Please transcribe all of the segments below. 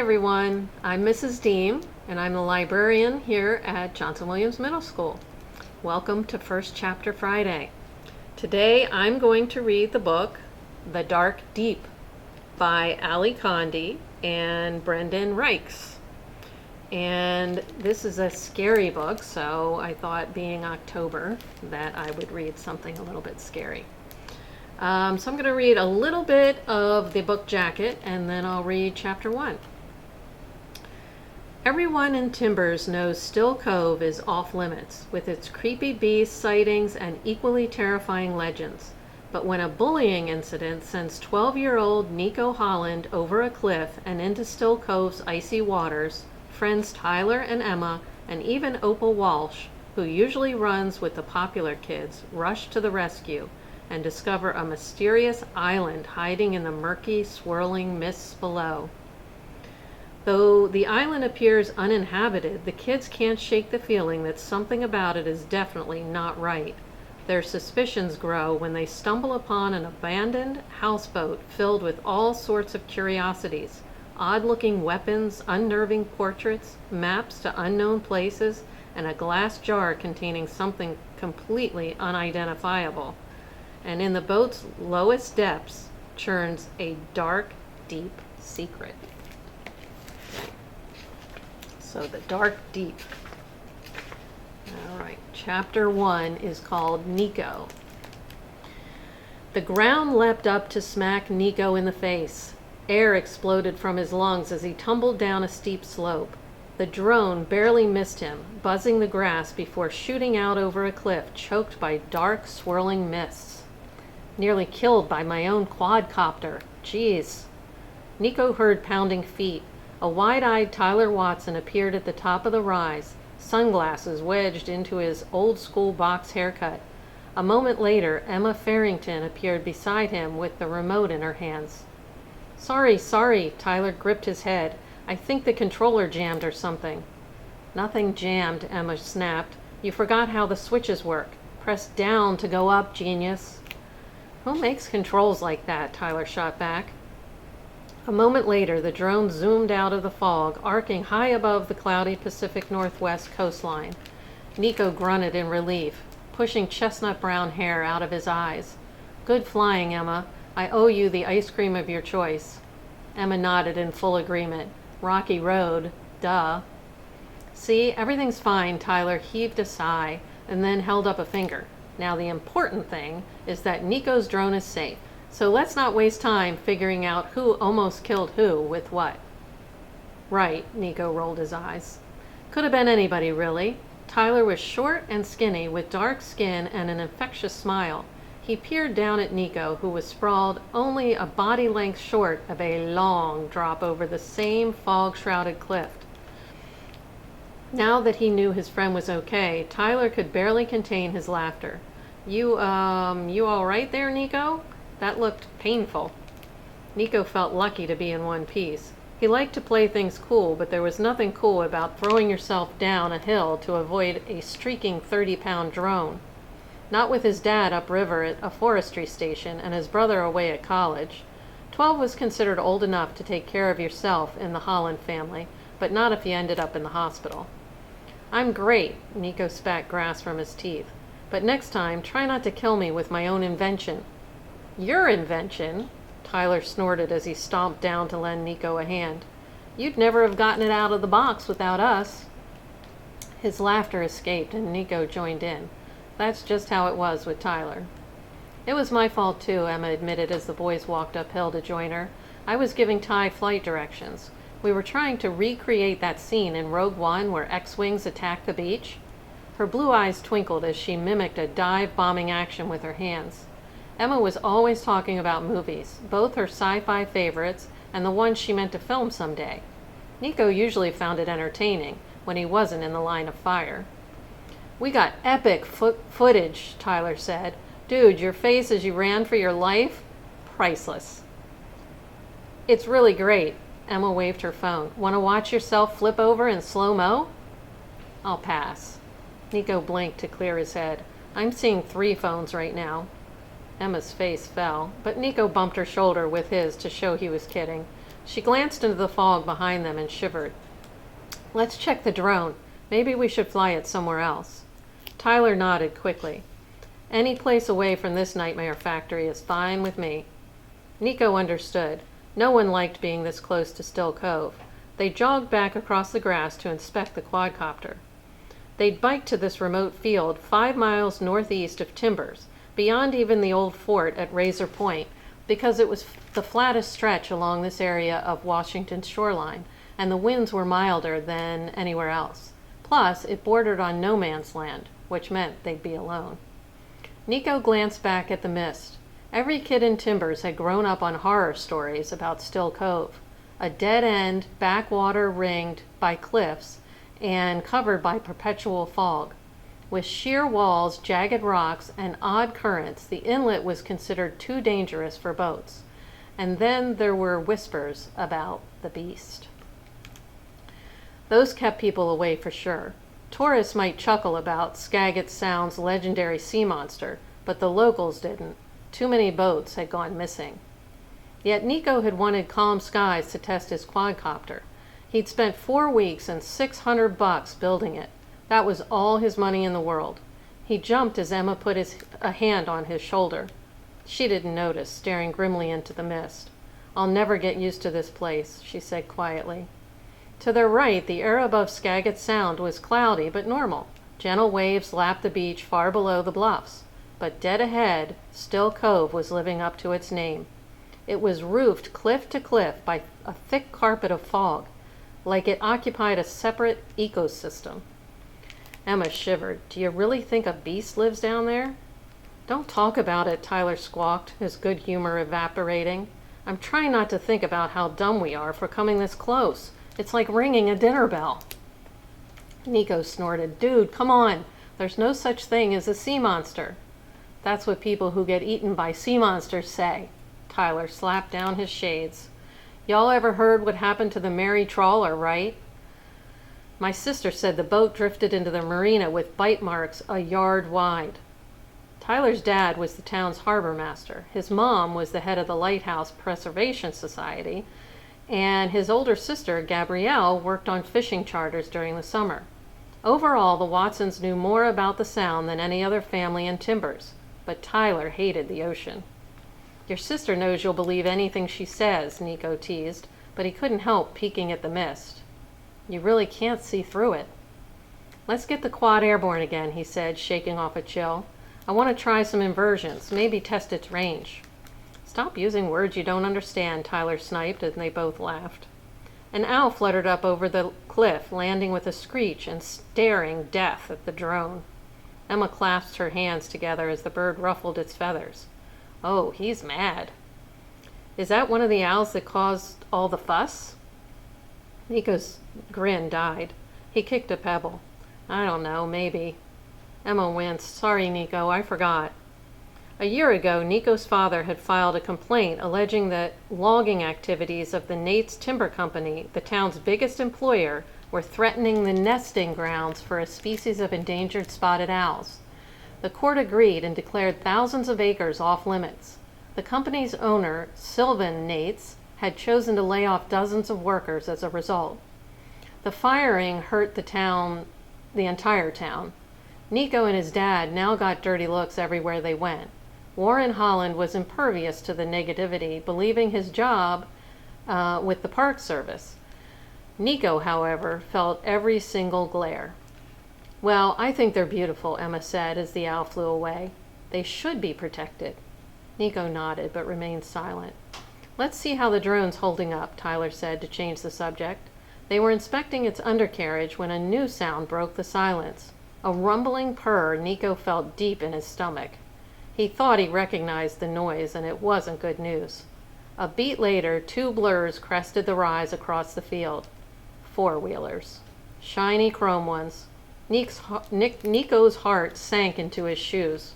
everyone. I'm Mrs. Deem, and I'm the librarian here at Johnson Williams Middle School. Welcome to First Chapter Friday. Today I'm going to read the book, The Dark Deep, by Ali Condi and Brendan Reichs. And this is a scary book, so I thought, being October, that I would read something a little bit scary. So I'm going to read a little bit of the book jacket, and then I'll read chapter 1. Everyone in Timbers knows Still Cove is off limits, with its creepy beast sightings and equally terrifying legends. But when a bullying incident sends 12-year-old Nico Holland over a cliff and into Still Cove's icy waters, friends Tyler and Emma, and even Opal Walsh, who usually runs with the popular kids, rush to the rescue and discover a mysterious island hiding in the murky, swirling mists below. Though the island appears uninhabited, the kids can't shake the feeling that something about it is definitely not right. Their suspicions grow when they stumble upon an abandoned houseboat filled with all sorts of curiosities, odd-looking weapons, unnerving portraits, maps to unknown places, and a glass jar containing something completely unidentifiable. And in the boat's lowest depths churns a dark, deep secret. So the dark deep. All right, chapter 1 is called Nico. The ground leapt up to smack Nico in the face. Air exploded from his lungs as he tumbled down a steep slope. The drone barely missed him, buzzing the grass before shooting out over a cliff choked by dark, swirling mists. Nearly killed by my own quadcopter. Jeez. Nico heard pounding feet. A wide-eyed Tyler Watson appeared at the top of the rise, sunglasses wedged into his old-school box haircut. A moment later, Emma Farrington appeared beside him with the remote in her hands. Sorry, Tyler gripped his head. I think the controller jammed or something. Nothing jammed, Emma snapped. You forgot how the switches work. Press down to go up, genius. Who makes controls like that? Tyler shot back. A moment later, the drone zoomed out of the fog, arcing high above the cloudy Pacific Northwest coastline. Nico grunted in relief, pushing chestnut-brown hair out of his eyes. Good flying, Emma. I owe you the ice cream of your choice. Emma nodded in full agreement. Rocky Road. Duh. See, everything's fine, Tyler heaved a sigh, and then held up a finger. Now the important thing is that Nico's drone is safe. So let's not waste time figuring out who almost killed who with what. Right, Nico rolled his eyes. Could have been anybody, really. Tyler was short and skinny with dark skin and an infectious smile. He peered down at Nico, who was sprawled only a body length short of a long drop over the same fog-shrouded cliff. Now that he knew his friend was okay, Tyler could barely contain his laughter. You all right there, Nico? That looked painful. Nico felt lucky to be in one piece. He liked to play things cool, but there was nothing cool about throwing yourself down a hill to avoid a streaking 30-pound drone. Not with his dad upriver at a forestry station and his brother away at college. 12 was considered old enough to take care of yourself in the Holland family, but not if you ended up in the hospital. I'm great, Nico spat grass from his teeth. But next time, try not to kill me with my own invention. Your invention? Tyler snorted as he stomped down to lend Nico a hand. You'd never have gotten it out of the box without us. His laughter escaped and Nico joined in. That's just how it was with Tyler. It was my fault too, Emma admitted as the boys walked uphill to join her. I was giving Ty flight directions. We were trying to recreate that scene in Rogue One where X-Wings attack the beach. Her blue eyes twinkled as she mimicked a dive-bombing action with her hands. Emma was always talking about movies, both her sci-fi favorites and the ones she meant to film someday. Nico usually found it entertaining when he wasn't in the line of fire. We got epic footage, Tyler said. Dude, your face as you ran for your life? Priceless. It's really great. Emma waved her phone. Want to watch yourself flip over in slow-mo? I'll pass. Nico blinked to clear his head. I'm seeing 3 phones right now. Emma's face fell, but Nico bumped her shoulder with his to show he was kidding. She glanced into the fog behind them and shivered. "Let's check the drone. Maybe we should fly it somewhere else." Tyler nodded quickly. "Any place away from this nightmare factory is fine with me." Nico understood. No one liked being this close to Still Cove. They jogged back across the grass to inspect the quadcopter. They'd biked to this remote field 5 miles northeast of Timbers, beyond even the old fort at Razor Point, because it was the flattest stretch along this area of Washington's shoreline, and the winds were milder than anywhere else. Plus, it bordered on no man's land, which meant they'd be alone. Nico glanced back at the mist. Every kid in Timbers had grown up on horror stories about Still Cove, a dead-end backwater ringed by cliffs and covered by perpetual fog. With sheer walls, jagged rocks, and odd currents, the inlet was considered too dangerous for boats. And then there were whispers about the beast. Those kept people away for sure. Tourists might chuckle about Skagit Sound's legendary sea monster, but the locals didn't. Too many boats had gone missing. Yet Nico had wanted calm skies to test his quadcopter. He'd spent 4 weeks and $600 building it. That was all his money in the world. He jumped as Emma put a hand on his shoulder. She didn't notice, staring grimly into the mist. "I'll never get used to this place," she said quietly. To their right, the air above Skagit Sound was cloudy but normal. Gentle waves lapped the beach far below the bluffs. But dead ahead, Still Cove was living up to its name. It was roofed cliff to cliff by a thick carpet of fog, like it occupied a separate ecosystem. Emma shivered. "Do you really think a beast lives down there?" "Don't talk about it," Tyler squawked, his good humor evaporating. "I'm trying not to think about how dumb we are for coming this close. It's like ringing a dinner bell." Nico snorted. "Dude, come on. There's no such thing as a sea monster." "That's what people who get eaten by sea monsters say." Tyler slapped down his shades. "Y'all ever heard what happened to the Mary Trawler, right?" "My sister said the boat drifted into the marina with bite marks a yard wide." Tyler's dad was the town's harbor master. His mom was the head of the Lighthouse Preservation Society, and his older sister, Gabrielle, worked on fishing charters during the summer. Overall, the Watsons knew more about the Sound than any other family in Timbers, but Tyler hated the ocean. "Your sister knows you'll believe anything she says," Nico teased, but he couldn't help peeking at the mist. "You really can't see through it." "Let's get the quad airborne again," he said, shaking off a chill. "I want to try some inversions, maybe test its range." "Stop using words you don't understand," Tyler sniped, and they both laughed. An owl fluttered up over the cliff, landing with a screech and staring death at the drone. Emma clasped her hands together as the bird ruffled its feathers. "Oh, he's mad." "Is that one of the owls that caused all the fuss?" Nico's grin died. He kicked a pebble. "I don't know, maybe." Emma winced. "Sorry, Nico, I forgot." A year ago, Nico's father had filed a complaint alleging that logging activities of the Nate's Timber Company, the town's biggest employer, were threatening the nesting grounds for a species of endangered spotted owls. The court agreed and declared thousands of acres off limits. The company's owner, Sylvan Nates, had chosen to lay off dozens of workers as a result. The firing hurt the entire town. Nico and his dad now got dirty looks everywhere they went. Warren Holland was impervious to the negativity, believing his job with the Park Service. Nico, however, felt every single glare. "Well, I think they're beautiful," Emma said as the owl flew away. "They should be protected." Nico nodded, but remained silent. "Let's see how the drone's holding up," Tyler said to change the subject. They were inspecting its undercarriage when a new sound broke the silence. A rumbling purr Nico felt deep in his stomach. He thought he recognized the noise, and it wasn't good news. A beat later, 2 blurs crested the rise across the field. 4-wheelers. Shiny chrome ones. Nico's heart sank into his shoes.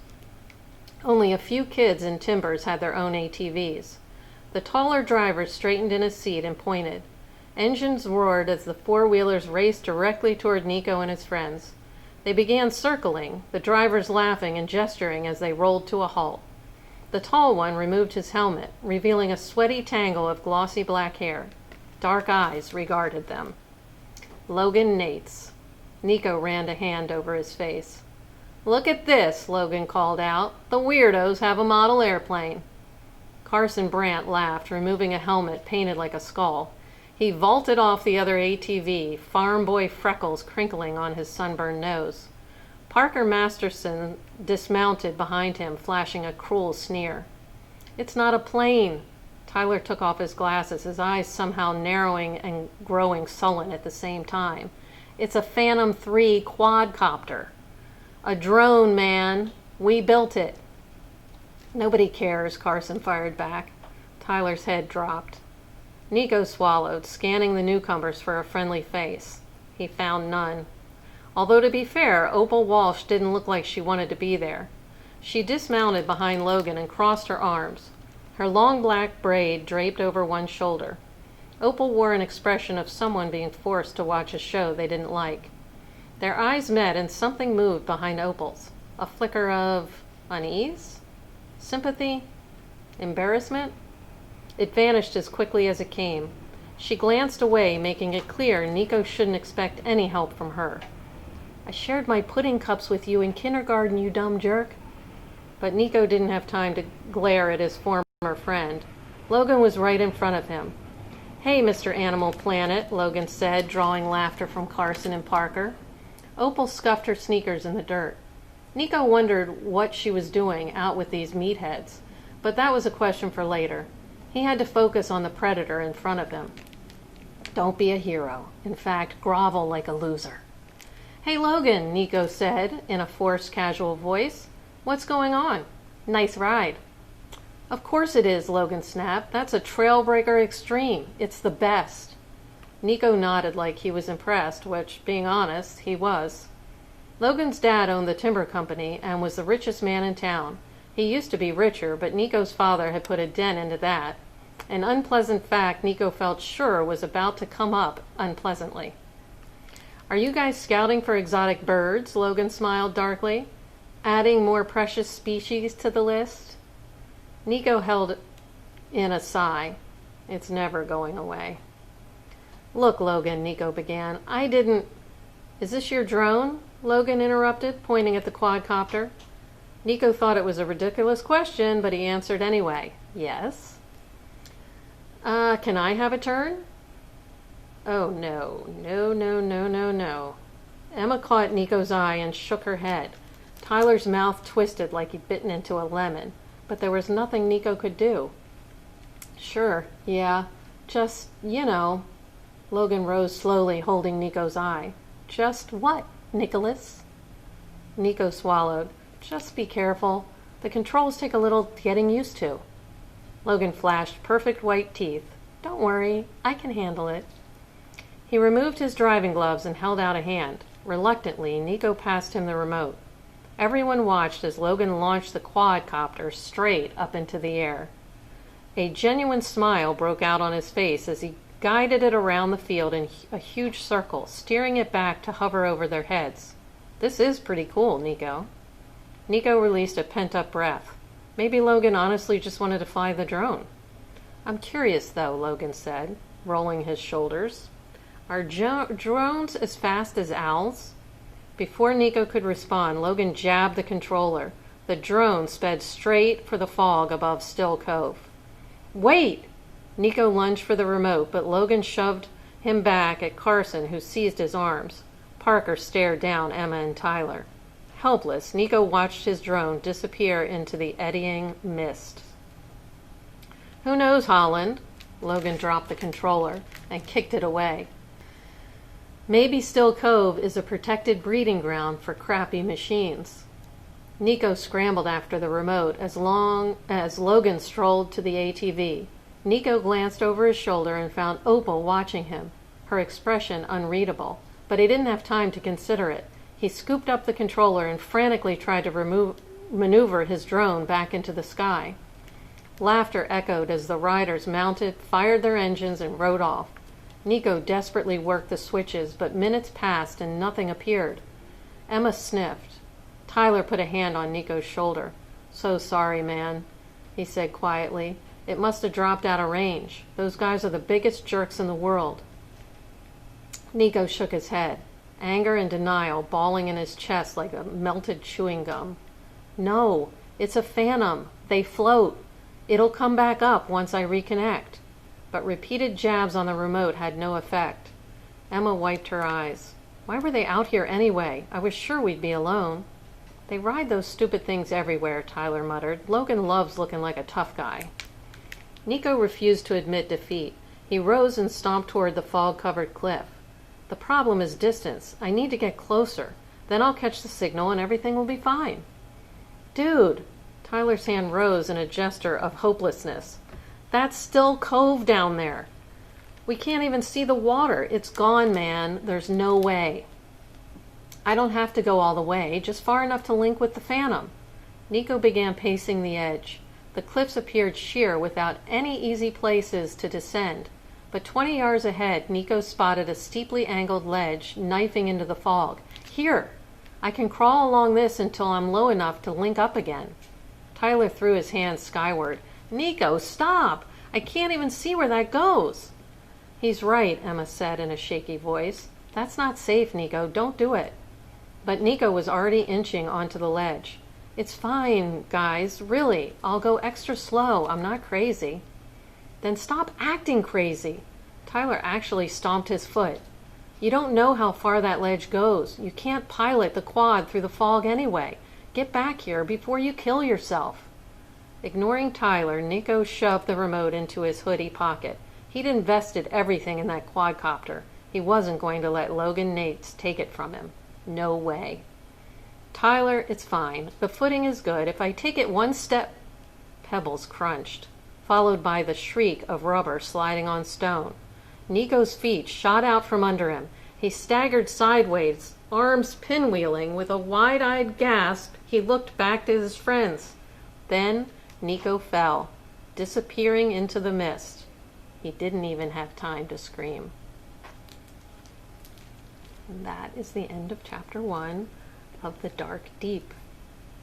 Only a few kids in Timbers had their own ATVs. The taller driver straightened in his seat and pointed. Engines roared as the 4-wheelers raced directly toward Nico and his friends. They began circling, the drivers laughing and gesturing as they rolled to a halt. The tall one removed his helmet, revealing a sweaty tangle of glossy black hair. Dark eyes regarded them. Logan Nates. Nico ran a hand over his face. "Look at this," Logan called out. "The weirdos have a model airplane." Carson Brandt laughed, removing a helmet painted like a skull. He vaulted off the other ATV, farm boy freckles crinkling on his sunburned nose. Parker Masterson dismounted behind him, flashing a cruel sneer. "It's not a plane." Tyler took off his glasses, his eyes somehow narrowing and growing sullen at the same time. "It's a Phantom 3 quadcopter. A drone, man. We built it." "Nobody cares," Carson fired back. Tyler's head dropped. Nico swallowed, scanning the newcomers for a friendly face. He found none. Although, to be fair, Opal Walsh didn't look like she wanted to be there. She dismounted behind Logan and crossed her arms. Her long black braid draped over one shoulder. Opal wore an expression of someone being forced to watch a show they didn't like. Their eyes met and something moved behind Opal's. A flicker of unease? Sympathy? Embarrassment? It vanished as quickly as it came. She glanced away, making it clear Nico shouldn't expect any help from her. "I shared my pudding cups with you in kindergarten, you dumb jerk." But Nico didn't have time to glare at his former friend. Logan was right in front of him. "Hey, Mr. Animal Planet," Logan said, drawing laughter from Carson and Parker. Opal scuffed her sneakers in the dirt. Nico wondered what she was doing out with these meatheads, but that was a question for later. He had to focus on the predator in front of him. Don't be a hero. In fact, grovel like a loser. "Hey, Logan," Nico said in a forced, casual voice. "What's going on? Nice ride." "Of course it is," Logan snapped. "That's a Trailbreaker Extreme. It's the best." Nico nodded like he was impressed, which, being honest, he was. Logan's dad owned the timber company and was the richest man in town. He used to be richer, but Nico's father had put a dent into that. An unpleasant fact Nico felt sure was about to come up unpleasantly. "Are you guys scouting for exotic birds?" Logan smiled darkly. "Adding more precious species to the list?" Nico held in a sigh. It's never going away. "Look, Logan," Nico began, "I didn't—" "Is this your drone?" Logan interrupted, pointing at the quadcopter. Nico thought it was a ridiculous question, but he answered anyway. "Yes." Can I have a turn?" "Oh, no. No. Emma caught Nico's eye and shook her head. Tyler's mouth twisted like he'd bitten into a lemon, but there was nothing Nico could do. "Sure, yeah. Just, you know." Logan rose slowly, holding Nico's eye. "Just what, Nicholas?" Nico swallowed. "Just be careful. The controls take a little getting used to." Logan flashed perfect white teeth. "Don't worry, I can handle it." He removed his driving gloves and held out a hand. Reluctantly, Nico passed him the remote. Everyone watched as Logan launched the quadcopter straight up into the air. A genuine smile broke out on his face as he guided it around the field in a huge circle, steering it back to hover over their heads. "This is pretty cool, Nico." Nico released a pent-up breath. Maybe Logan honestly just wanted to fly the drone. "I'm curious, though," Logan said, rolling his shoulders. "Are drones as fast as owls?" Before Nico could respond, Logan jabbed the controller. The drone sped straight for the fog above Still Cove. "Wait!" Nico lunged for the remote, but Logan shoved him back at Carson, who seized his arms. Parker stared down Emma and Tyler. Helpless, Nico watched his drone disappear into the eddying mist. "Who knows, Holland?" Logan dropped the controller and kicked it away. "Maybe Still Cove is a protected breeding ground for crappy machines." Nico scrambled after the remote as Logan strolled to the ATV. Nico glanced over his shoulder and found Opal watching him, her expression unreadable, but he didn't have time to consider it. He scooped up the controller and frantically tried to maneuver his drone back into the sky. Laughter echoed as the riders mounted, fired their engines, and rode off. Nico desperately worked the switches, but minutes passed and nothing appeared. Emma sniffed. Tyler put a hand on Nico's shoulder. "So sorry, man." he said quietly. It must have dropped out of range. Those guys are the biggest jerks in the world. Nico shook his head, anger and denial balling in his chest like a melted chewing gum. No, it's a phantom. They float. It'll come back up once I reconnect. But repeated jabs on the remote had no effect. Emma wiped her eyes. Why were they out here anyway? I was sure we'd be alone. They ride those stupid things everywhere, Tyler muttered. Logan loves looking like a tough guy. Nico refused to admit defeat. He rose and stomped toward the fog-covered cliff. The problem is distance. I need to get closer. Then I'll catch the signal and everything will be fine. Dude! Tyler's hand rose in a gesture of hopelessness. That's still Cove down there. We can't even see the water. It's gone, man. There's no way. I don't have to go all the way, just far enough to link with the Phantom. Nico began pacing the edge. The cliffs appeared sheer without any easy places to descend. But 20 yards ahead, Nico spotted a steeply angled ledge knifing into the fog. Here! I can crawl along this until I'm low enough to link up again. Tyler threw his hands skyward. Nico, stop! I can't even see where that goes. He's right, Emma said in a shaky voice. That's not safe, Nico. Don't do it. But Nico was already inching onto the ledge. It's fine, guys. Really. I'll go extra slow. I'm not crazy. Then stop acting crazy. Tyler actually stomped his foot. You don't know how far that ledge goes. You can't pilot the quad through the fog anyway. Get back here before you kill yourself. Ignoring Tyler, Nico shoved the remote into his hoodie pocket. He'd invested everything in that quadcopter. He wasn't going to let Logan Nates take it from him. No way. Tyler, it's fine. The footing is good. If I take it one step... Pebbles crunched, followed by the shriek of rubber sliding on stone. Nico's feet shot out from under him. He staggered sideways, arms pinwheeling. With a wide-eyed gasp, he looked back to his friends. Then Nico fell, disappearing into the mist. He didn't even have time to scream. And that is the end of Chapter 1 of The Dark Deep.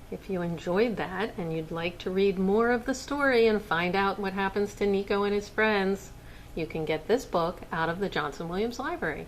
If you enjoyed that and you'd like to read more of the story and find out what happens to Nico and his friends, you can get this book out of the Johnson Williams Library.